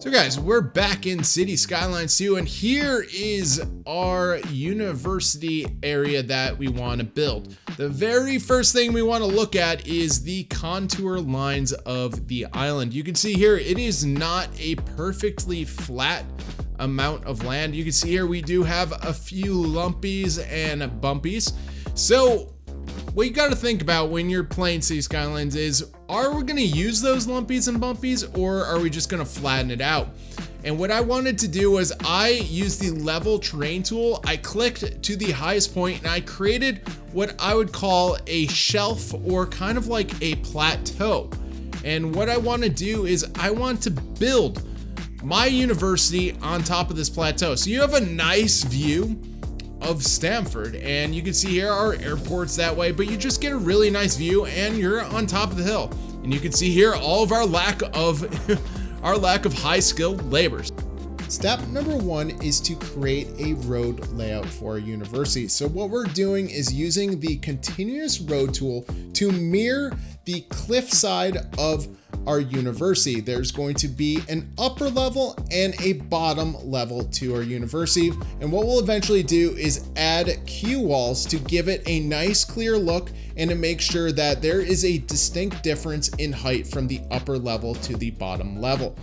So guys, we're back in Cities Skylines 2, and here is our university area that we want to build. The very first thing we want to look at is the contour lines of the island. You can see here, it is not a perfectly flat amount of land. You can see here, we do have a few lumpies and bumpies. So what you got to think about when you're playing Cities Skylines is, are we going to use those lumpies and bumpies, or are we just going to flatten it out? And what I wanted to do was I used the level terrain tool. I clicked to the highest point and I created what I would call a shelf, or kind of like a plateau. And what I want to do is I want to build my university on top of this plateau. So you have a nice view of Stamford, and you can see here our airport's that way, but you just get a really nice view and you're on top of the hill. And you can see here all of our lack of high skilled laborers. Step number 1 is to create a road layout for our university. So what we're doing is using the continuous road tool to mirror the cliffside of our university. There's going to be an upper level and a bottom level to our university. And what we'll eventually do is add queue walls to give it a nice clear look and to make sure that there is a distinct difference in height from the upper level to the bottom level.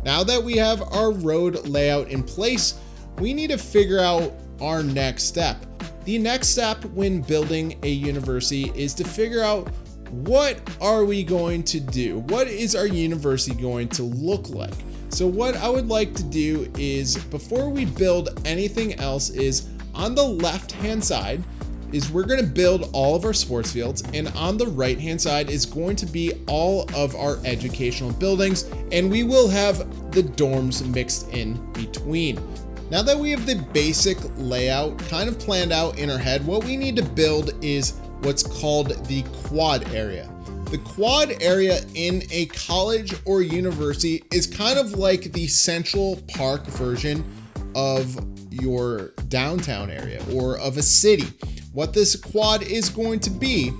Now that we have our road layout in place, we need to figure out our next step. The next step when building a university is to figure out, what are we going to do? What is our university going to look like? So what I would like to do is, before we build anything else, is on the left hand side is we're going to build all of our sports fields, and on the right hand side is going to be all of our educational buildings, and we will have the dorms mixed in between. Now that we have the basic layout kind of planned out in our head, what we need to build is what's called the quad area. The quad area in a college or university is kind of like the Central Park version of your downtown area or of a city. What this quad is going to be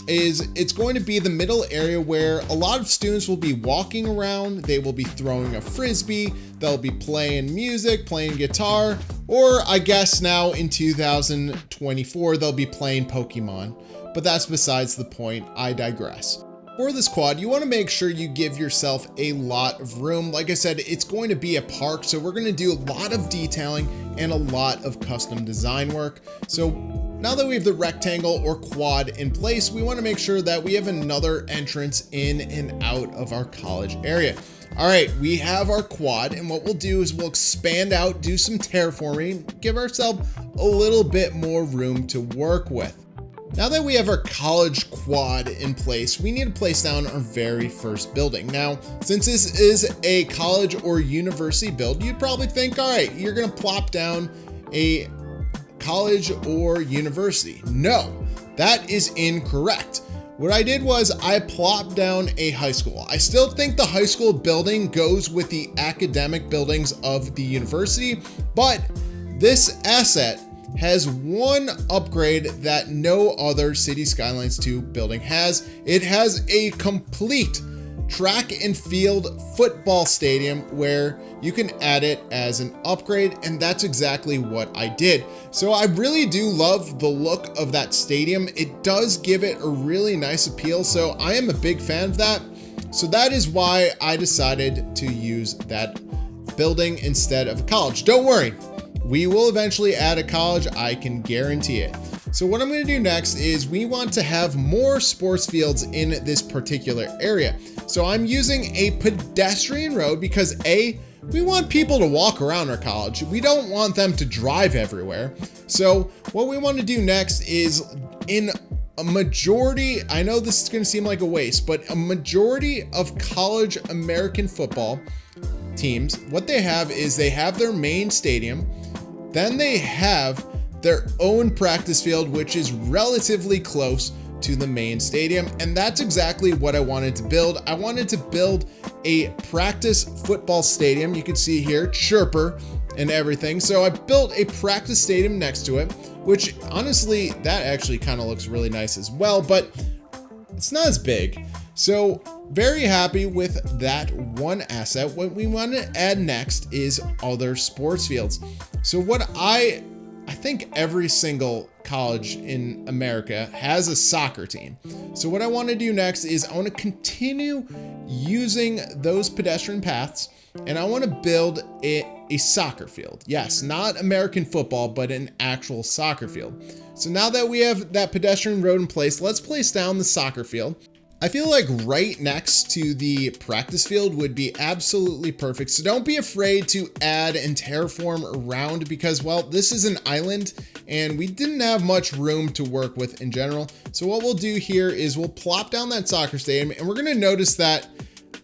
is it's going to be the middle area where a lot of students will be walking around. They will be throwing a frisbee. They'll be playing music, playing guitar, or I guess now in 2024, they'll be playing Pokemon. But that's besides the point. I digress. For this quad, you want to make sure you give yourself a lot of room. Like I said, it's going to be a park, so we're going to do a lot of detailing and a lot of custom design work. So now that we have the rectangle or quad in place, we want to make sure that we have another entrance in and out of our college area. All right, we have our quad, and what we'll do is we'll expand out, do some terraforming, give ourselves a little bit more room to work with. Now that we have our college quad in place, we need to place down our very first building. Now, since this is a college or university build, you'd probably think, all right, you're gonna plop down a college or university. No, that is incorrect. What I did was I plopped down a high school. I still think the high school building goes with the academic buildings of the university, but this asset has one upgrade that no other Cities Skylines 2 building has. It has a complete track and field football stadium where you can add it as an upgrade, and that's exactly what I did. So I really do love the look of that stadium. It does give it a really nice appeal, so I am a big fan of that. So that is why I decided to use that building instead of a college. Don't worry, we will eventually add a college, I can guarantee it. So what I'm going to do next is we want to have more sports fields in this particular area. So I'm using a pedestrian road because we want people to walk around our college. We don't want them to drive everywhere. So what we want to do next is, in a majority, I know this is going to seem like a waste, but a majority of college American football teams, what they have is they have their main stadium, then they have their own practice field, which is relatively close to the main stadium. And that's exactly what I wanted to build. I wanted to build a practice football stadium. You can see here, chirper and everything. So I built a practice stadium next to it, which honestly, that actually kind of looks really nice as well, but it's not as big. So Very happy with that one asset. What we want to add next is other sports fields. So what I think every single college in America has a soccer team. So what I want to do next is I want to continue using those pedestrian paths, and I want to build a soccer field. Yes, not American football, but an actual soccer field. So now that we have that pedestrian road in place, let's place down the soccer field. I feel like right next to the practice field would be absolutely perfect. So don't be afraid to add and terraform around because, well, this is an island and we didn't have much room to work with in general. So what we'll do here is we'll plop down that soccer stadium, and we're going to notice that,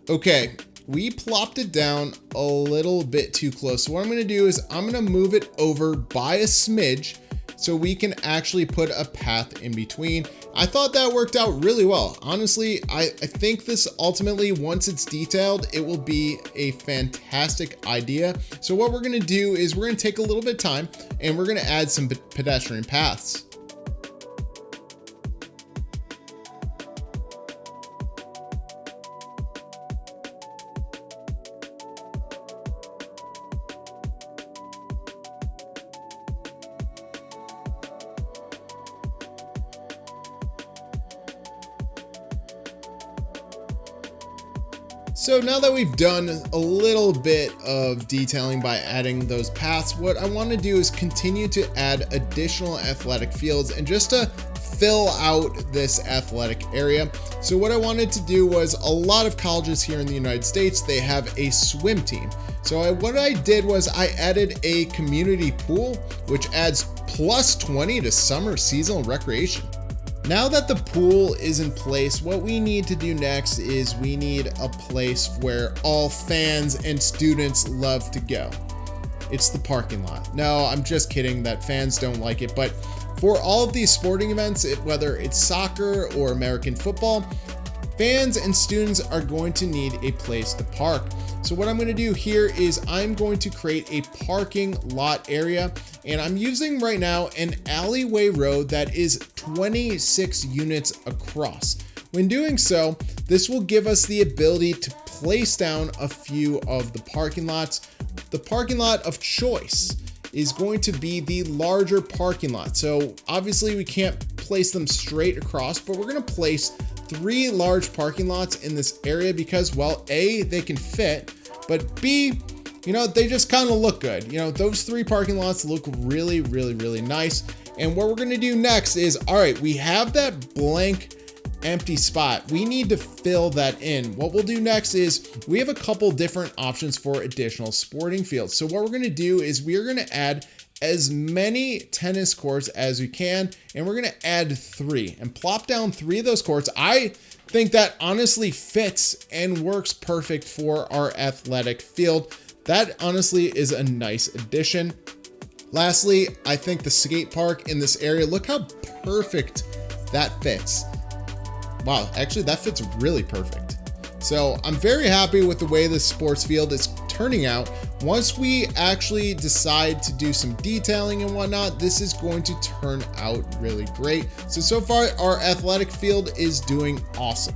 okay, we plopped it down a little bit too close. So what I'm going to do is I'm going to move it over by a smidge so we can actually put a path in between. I thought that worked out really well. Honestly, I think this ultimately, once it's detailed, it will be a fantastic idea. So what we're gonna do is we're gonna take a little bit of time and we're gonna add some pedestrian paths. So now that we've done a little bit of detailing by adding those paths, what I want to do is continue to add additional athletic fields and just to fill out this athletic area. So what I wanted to do was, a lot of colleges here in the United States, they have a swim team. So what I did was I added a community pool, which adds +20 to summer seasonal recreation. Now that the pool is in place, what we need to do next is we need a place where all fans and students love to go. It's the parking lot. No, I'm just kidding that fans don't like it, but for all of these sporting events, whether it's soccer or American football, fans and students are going to need a place to park. So what I'm going to do here is I'm going to create a parking lot area, and I'm using right now an alleyway road that is 26 units across. When doing so, this will give us the ability to place down a few of the parking lots. The parking lot of choice is going to be the larger parking lot. So obviously we can't place them straight across, but we're going to place 3 large parking lots in this area because, well, A, they can fit, but B, you know, they just kind of look good. You know, those 3 parking lots look really, really, really nice. And what we're going to do next is, all right, we have that blank empty spot. We need to fill that in. What we'll do next is we have a couple different options for additional sporting fields. So what we're going to do is we are going to add as many tennis courts as we can, and we're going to add 3 and plop down 3 of those courts. I think that honestly fits and works perfect for our athletic field. That honestly is a nice addition. Lastly, I think the skate park in this area, look how perfect that fits. Wow, actually that fits really perfect. So I'm very happy with the way this sports field is turning out. Once we actually decide to do some detailing and whatnot, this is going to turn out really great. So far our athletic field is doing awesome.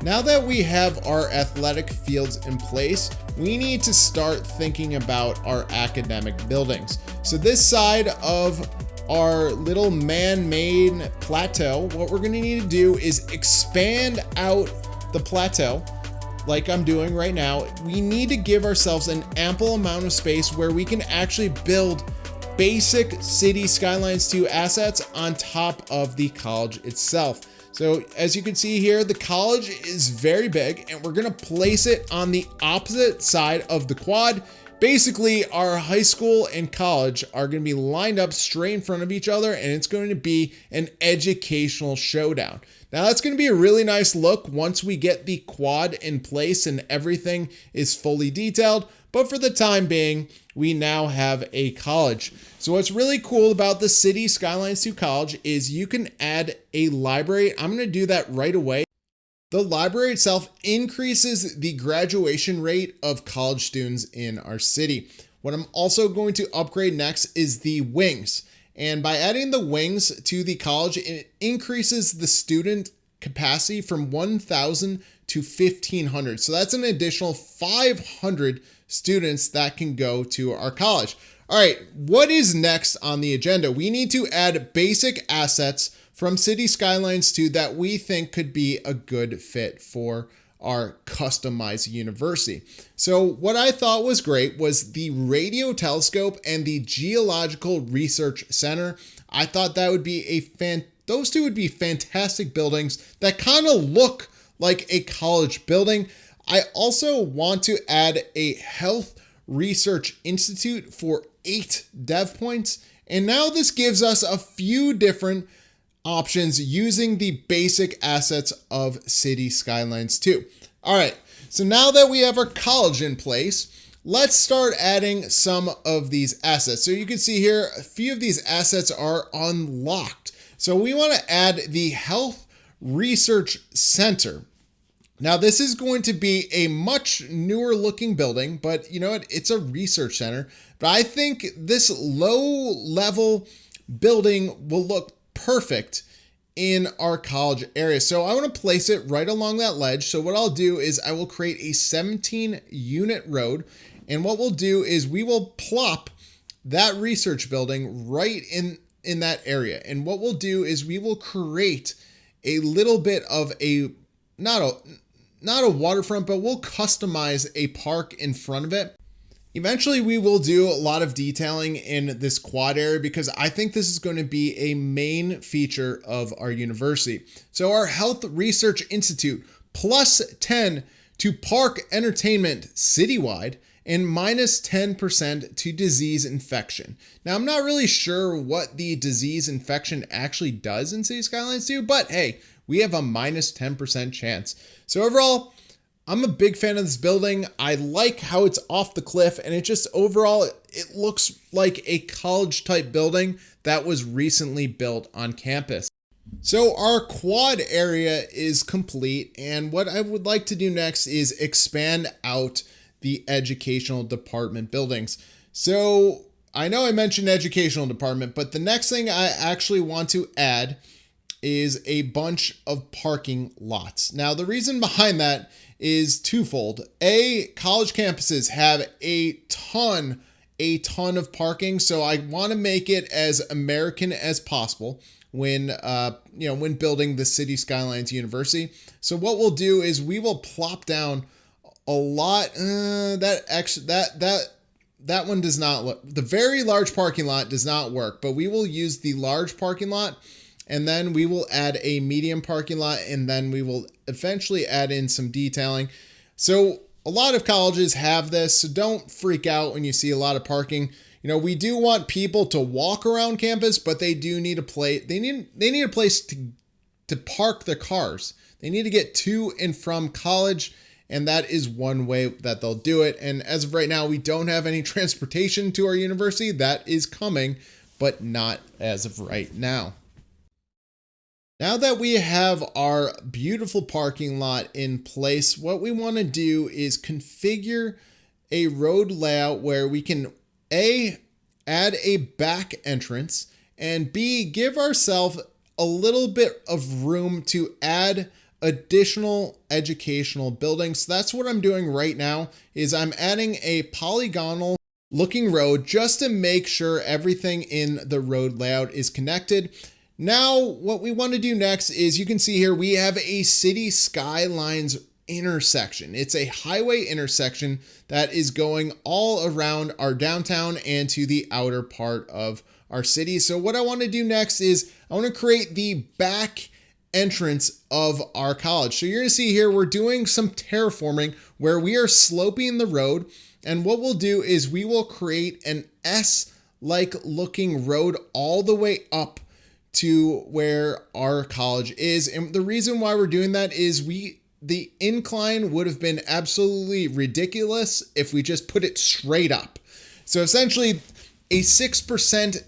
Now that we have our athletic fields in place, we need to start thinking about our academic buildings. So this side of our little man-made plateau, what we're going to need to do is expand out the plateau like I'm doing right now. We need to give ourselves an ample amount of space where we can actually build basic Cities Skylines 2 assets on top of the college itself. So as you can see here, the college is very big and we're going to place it on the opposite side of the quad. Basically, our high school and college are going to be lined up straight in front of each other, and it's going to be an educational showdown. Now, that's going to be a really nice look once we get the quad in place and everything is fully detailed. But for the time being, we now have a college. So what's really cool about the Cities Skylines 2 College is you can add a library. I'm going to do that right away. The library itself increases the graduation rate of college students in our city. What I'm also going to upgrade next is the wings. And by adding the wings to the college, it increases the student capacity from 1,000 to 1,500. So that's an additional 500 students that can go to our college. All right, what is next on the agenda? We need to add basic assets from Cities Skylines 2 that we think could be a good fit for our customized university. So what I thought was great was the radio telescope and the geological research center. I thought that would be those two would be fantastic buildings that kind of look like a college building. I also want to add a health research institute for 8 dev points. And now this gives us a few different options using the basic assets of Cities Skylines 2. All right, so now that we have our college in place, let's start adding some of these assets. So you can see here, a few of these assets are unlocked. So we want to add the Health Research Center. Now this is going to be a much newer looking building, but you know what? It's a research center. But I think this low level building will look perfect in our college area. So I want to place it right along that ledge. So what I'll do is I will create a 17 unit road. And what we'll do is we will plop that research building right in that area. And what we'll do is we will create a little bit of not a waterfront, but we'll customize a park in front of it. Eventually, we will do a lot of detailing in this quad area because I think this is going to be a main feature of our university. So our Health Research Institute, plus 10 to park entertainment citywide and minus 10% to disease infection. Now, I'm not really sure what the disease infection actually does in Cities Skylines 2, but hey, we have a minus 10% chance. So overall, I'm a big fan of this building. I like how it's off the cliff, and it just overall, it looks like a college type building that was recently built on campus. So our quad area is complete, and what I would like to do next is expand out the educational department buildings. So I know I mentioned educational department, but the next thing I actually want to add is a bunch of parking lots. Now, the reason behind that is twofold. A, college campuses have a ton of parking, so I want to make it as American as possible when building the Cities Skylines University. So what we'll do is we will plop down a lot. That one does not look. The very large parking lot does not work, but we will use the large parking lot. And then we will add a medium parking lot, and then we will eventually add in some detailing. So a lot of colleges have this, so don't freak out when you see a lot of parking. You know, we do want people to walk around campus, but they do need a place. They need a place to park their cars. They need to get to and from college, and that is one way that they'll do it. And as of right now, we don't have any transportation to our university. That is coming, but not as of right now. Now that we have our beautiful parking lot in place, what we want to do is configure a road layout where we can A, add a back entrance, and B, give ourselves a little bit of room to add additional educational buildings. So that's what I'm doing right now, is I'm adding a polygonal looking road just to make sure everything in the road layout is connected. Now, what we want to do next is, you can see here, we have a Cities Skylines intersection. It's a highway intersection that is going all around our downtown and to the outer part of our city. So what I want to do next is I want to create the back entrance of our college. So you're going to see here, we're doing some terraforming where we are sloping the road. And what we'll do is we will create an S-like looking road all the way up to where our college is. And the reason why we're doing that is the incline would have been absolutely ridiculous if we just put it straight up. So essentially a 6%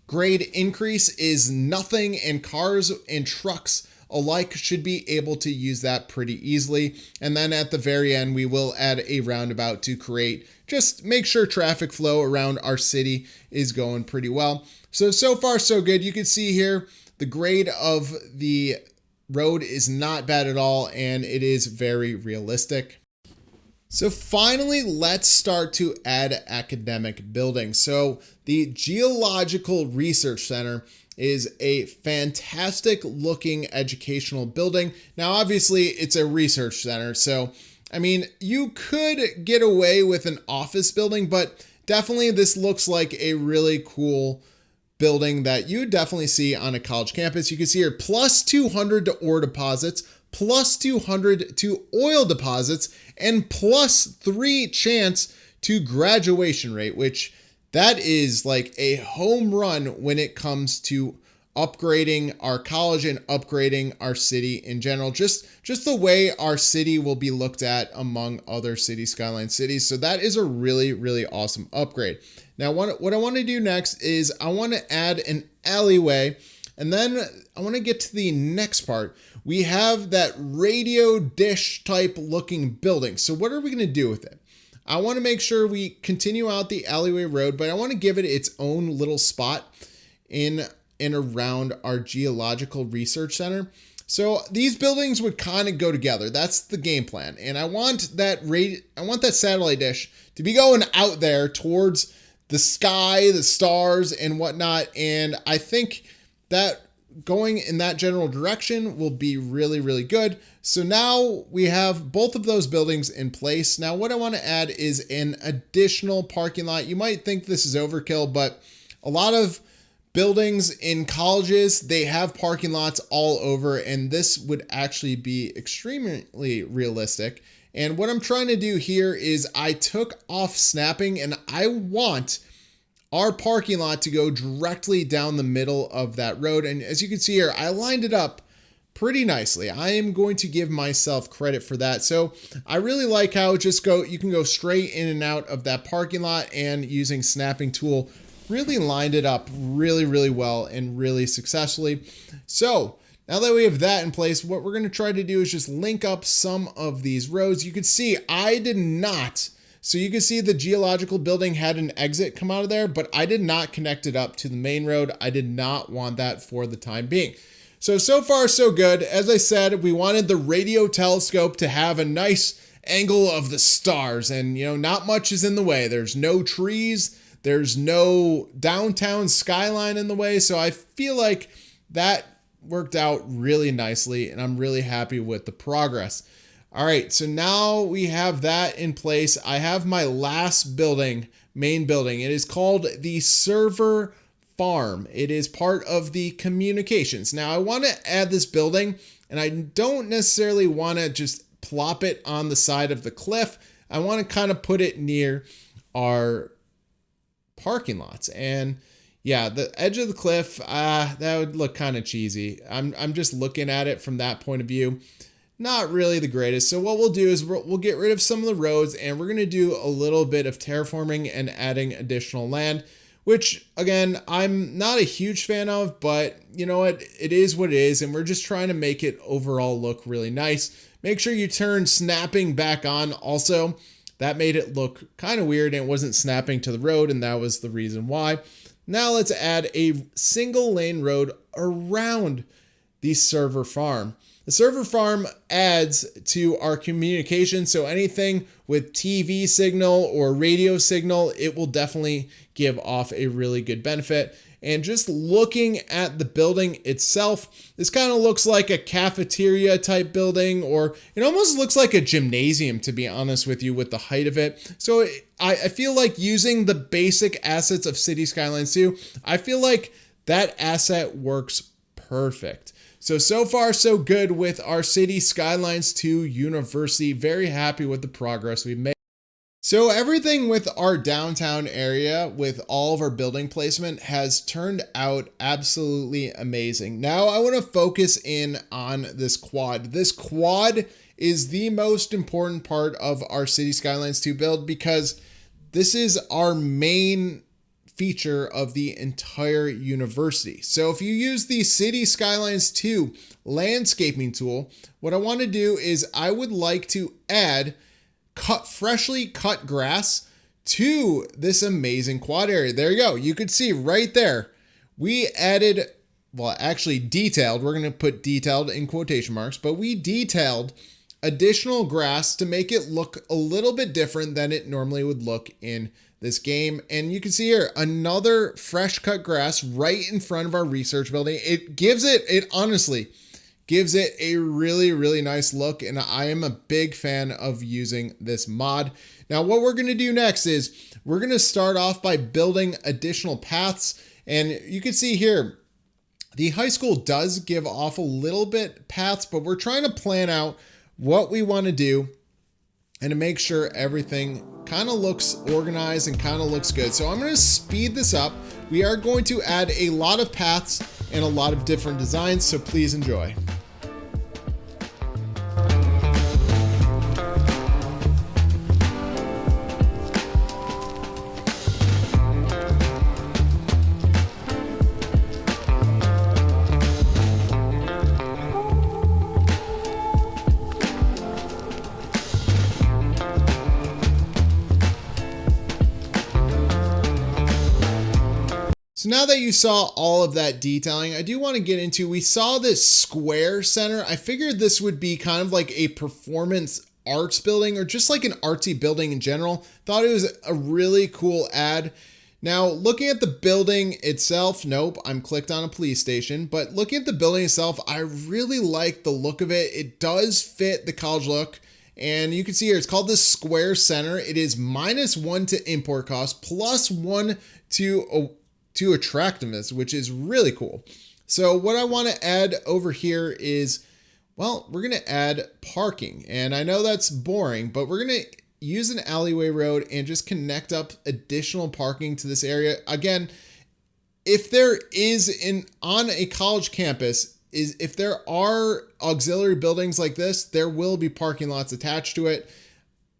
grade increase is nothing, and cars and trucks alike should be able to use that pretty easily. And then at the very end, we will add a roundabout to just make sure traffic flow around our city is going pretty well. So far so good. You can see here the grade of the road is not bad at all, and it is very realistic. So finally, let's start to add academic buildings. So the Geological Research Center is a fantastic looking educational building. Now, obviously it's a research center. So, I mean, you could get away with an office building, but definitely this looks like a really cool building that you would definitely see on a college campus. You can see here plus 200 to ore deposits, plus 200 to oil deposits, and plus 3 chance to graduation rate, which that is like a home run when it comes to upgrading our college and upgrading our city in general. Just the way our city will be looked at among other City Skyline cities. So that is a really, really awesome upgrade. Now, what I want to do next is I want to add an alleyway, and then I want to get to the next part. We have that radio dish type looking building. So what are we going to do with it? I want to make sure we continue out the alleyway road, but I want to give it its own little spot in and around our Geological Research Center. So these buildings would kind of go together. That's the game plan. And I want that satellite dish to be going out there towards the sky, the stars and whatnot. And I think that going in that general direction will be really, really good. So now we have both of those buildings in place. Now what I want to add is an additional parking lot. You might think this is overkill, but a lot of buildings in colleges, they have parking lots all over, and this would actually be extremely realistic. And what I'm trying to do here is I took off snapping, and I want our parking lot to go directly down the middle of that road. And as you can see here, I lined it up pretty nicely. I am going to give myself credit for that. So I really like how you can go straight in and out of that parking lot, and using snapping tool really lined it up really, really well and really successfully. So now that we have that in place, what we're going to try to do is just link up some of these roads. You can see I did not. So you can see the geological building had an exit come out of there, but I did not connect it up to the main road. I did not want that for the time being. So far so good. As I said, we wanted the radio telescope to have a nice angle of the stars, and not much is in the way. There's no trees. There's no downtown skyline in the way. So I feel like that worked out really nicely, and I'm really happy with the progress. All right, so now we have that in place. I have my last building, main building. It is called the server farm. It is part of the communications. Now I want to add this building, and I don't necessarily want to just plop it on the side of the cliff. I want to kind of put it near our parking lots. And yeah, the edge of the cliff, that would look kind of cheesy. I'm just looking at it from that point of view. Not really the greatest. So what we'll do is we'll get rid of some of the roads, and we're going to do a little bit of terraforming and adding additional land, which again, I'm not a huge fan of, but you know what? It is what it is. And we're just trying to make it overall look really nice. Make sure you turn snapping back on also. That made it look kind of weird, and it wasn't snapping to the road, and that was the reason why. Now let's add a single lane road around the server farm. The server farm adds to our communication, so anything with TV signal or radio signal, it will definitely give off a really good benefit. And just looking at the building itself, this kind of looks like a cafeteria type building, or it almost looks like a gymnasium, to be honest with you, with the height of it. So I feel like using the basic assets of City Skylines 2, I feel like that asset works perfect. So far so good with our City Skylines 2 University. Very happy with the progress we've made. So everything with our downtown area, with all of our building placement, has turned out absolutely amazing. Now I want to focus in on this quad. This quad is the most important part of our City Skylines 2 build, because this is our main feature of the entire university. So if you use the City Skylines 2 landscaping tool, what I want to do is I would like to add freshly cut grass to this amazing quad area. There you go. You could see right there, we added well, actually detailed, we're going to put detailed in quotation marks, but we detailed additional grass to make it look a little bit different than it normally would look in this game. And you can see here another fresh cut grass right in front of our research building. It honestly gives it a really, really nice look. And I am a big fan of using this mod. Now, what we're going to do next is we're going to start off by building additional paths. And you can see here, the high school does give off a little bit paths, but we're trying to plan out what we want to do and to make sure everything kind of looks organized and kind of looks good. So I'm going to speed this up. We are going to add a lot of paths and a lot of different designs, so please enjoy. So now that you saw all of that detailing, I do want to get into, we saw this square center. I figured this would be kind of like a performance arts building or just like an artsy building in general. Thought it was a really cool ad. Now, looking at the building itself, nope, I'm clicked on a police station, but looking at the building itself, I really like the look of it. It does fit the college look. And you can see here, it's called the Square Center. It is -1 to import cost, +1 to attractiveness, which is really cool. So what I want to add over here is, well, we're going to add parking. And I know that's boring, but we're going to use an alleyway road and just connect up additional parking to this area. Again, if there is on a college campus, if there are auxiliary buildings like this, there will be parking lots attached to it.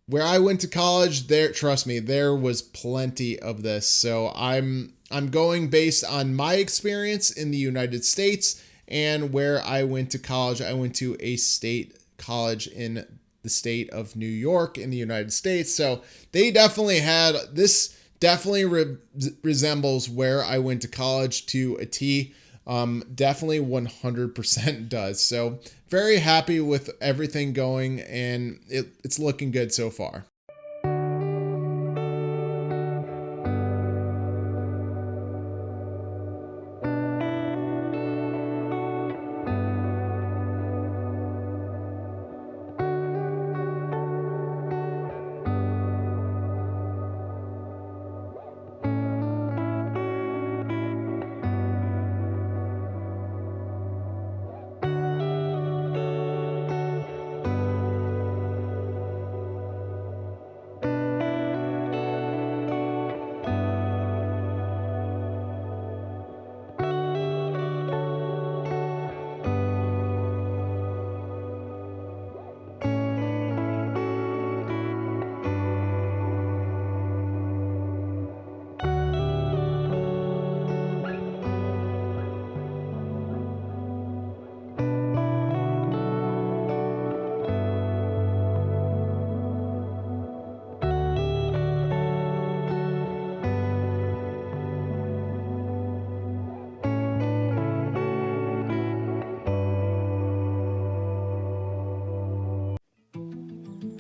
Where I went to college, trust me, there was plenty of this. So I'm going based on my experience in the United States and where I went to college. I went to a state college in the state of New York in the United States. So they definitely had, this definitely resembles where I went to college to a T. Definitely 100% does. So very happy with everything going, and it's looking good so far.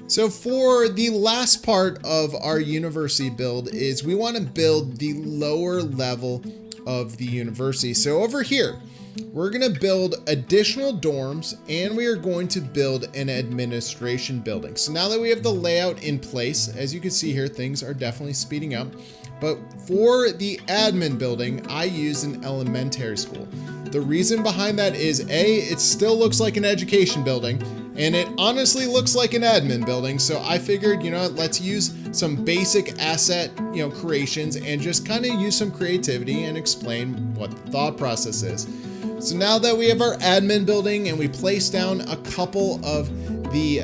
So for the last part of our university build is we want to build the lower level of the university. So over here, we're going to build additional dorms and we are going to build an administration building. So now that we have the layout in place, as you can see here, things are definitely speeding up. But for the admin building, I used an elementary school. The reason behind that is A, it still looks like an education building, and it honestly looks like an admin building. So I figured, let's use some basic asset, creations and just kind of use some creativity and explain what the thought process is. So now that we have our admin building and we place down a couple of the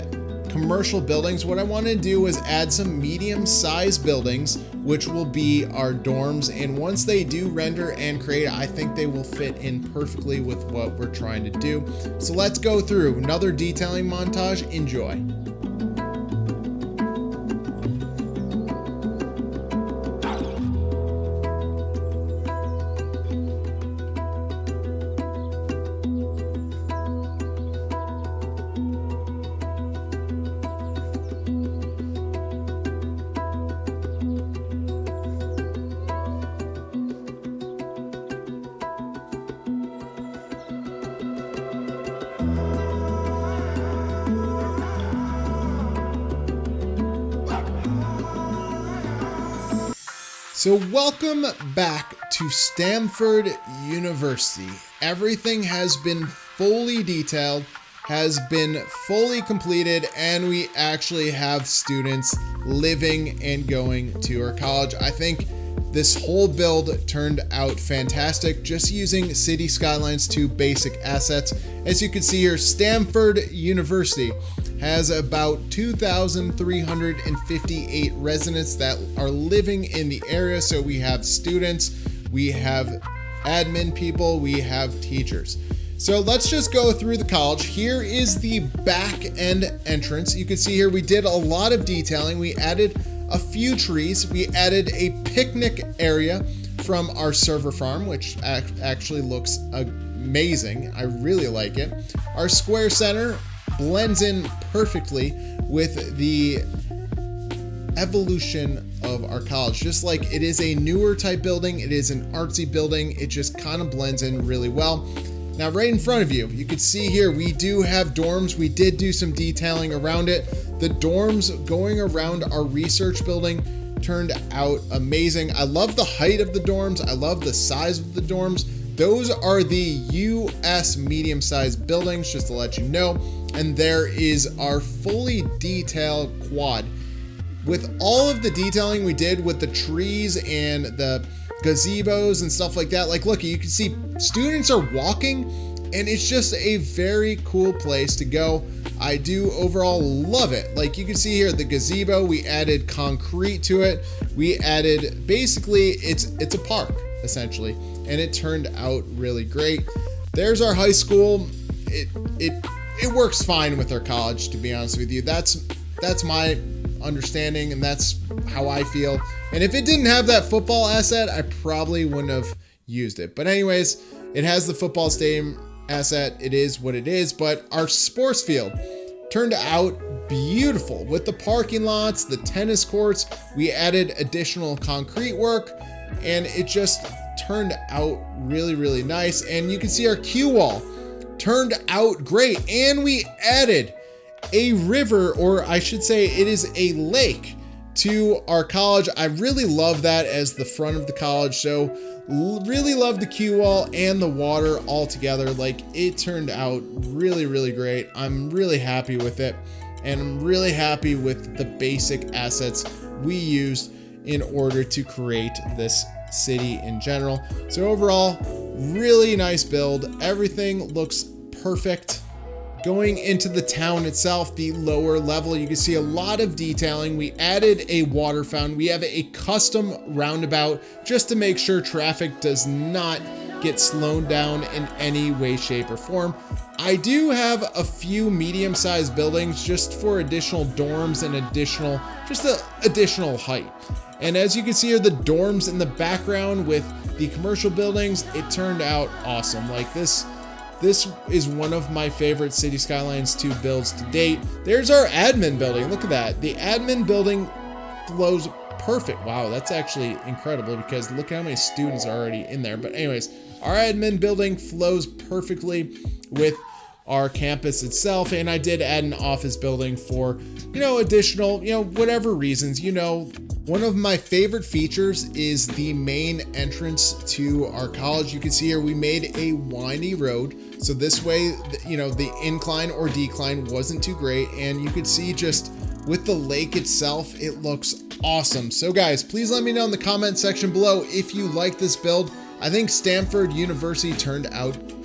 commercial buildings, what I want to do is add some medium-sized buildings, which will be our dorms. And once they do render and create, I think they will fit in perfectly with what we're trying to do. So let's go through another detailing montage. Enjoy. So welcome back to Stanford University. Everything has been fully detailed, has been fully completed, and we actually have students living and going to our college. I think this whole build turned out fantastic, just using Cities Skylines 2 basic assets. As you can see here, Stanford University has about 2,358 residents that are living in the area. So we have students, we have admin people, we have teachers. So let's just go through the college. Here is the back end entrance. You can see here we did a lot of detailing. We added a few trees. We added a picnic area from our server farm, which actually looks amazing. I really like it. Our square center blends in perfectly with the evolution of our college. Just like it is a newer type building, it is an artsy building, it just kind of blends in really well. Now right in front of you, you can see here we do have dorms. We did do some detailing around it. The dorms going around our research building turned out amazing. I love the height of the dorms. I love the size of the dorms. Those are the US medium-sized buildings, just to let you know. And there is our fully detailed quad. With all of the detailing we did with the trees and the gazebos and stuff like that, like look, you can see students are walking, and it's just a very cool place to go. I do overall love it. Like you can see here, the gazebo, we added concrete to it. We added, basically, it's a park essentially, and it turned out really great. There's our high school. It works fine with our college, to be honest with you. That's my understanding, and that's how I feel. And if it didn't have that football asset, I probably wouldn't have used it. But anyways, it has the football stadium asset. It is what it is. But our sports field turned out beautiful with the parking lots, the tennis courts. We added additional concrete work, and it just turned out really, really nice. And you can see our cue wall turned out great. And we added a river, or I should say it is a lake, to our college. I really love that as the front of the college. So really love the cue wall and the water all together. Like it turned out really, really great. I'm really happy with it, and I'm really happy with the basic assets we used in order to create this city in general. So overall, really nice build. Everything looks perfect. Going into the town itself, the lower level, you can see a lot of detailing. We added a water fountain. We have a custom roundabout just to make sure traffic does not get slowed down in any way, shape, or form. I do have a few medium-sized buildings just for additional dorms and additional height. And as you can see here, the dorms in the background with the commercial buildings, it turned out awesome. Like this is one of my favorite Cities Skylines 2 builds to date. There's our admin building. Look at that. The admin building flows perfect. Wow, that's actually incredible because look how many students are already in there. But anyways, our admin building flows perfectly with our campus itself. And I did add an office building for, additional, whatever reasons. One of my favorite features is the main entrance to our college. You can see here we made a windy road. So this way, the incline or decline wasn't too great. And you could see just with the lake itself, it looks awesome. So guys, please let me know in the comment section below if you like this build. I think Stanford University turned out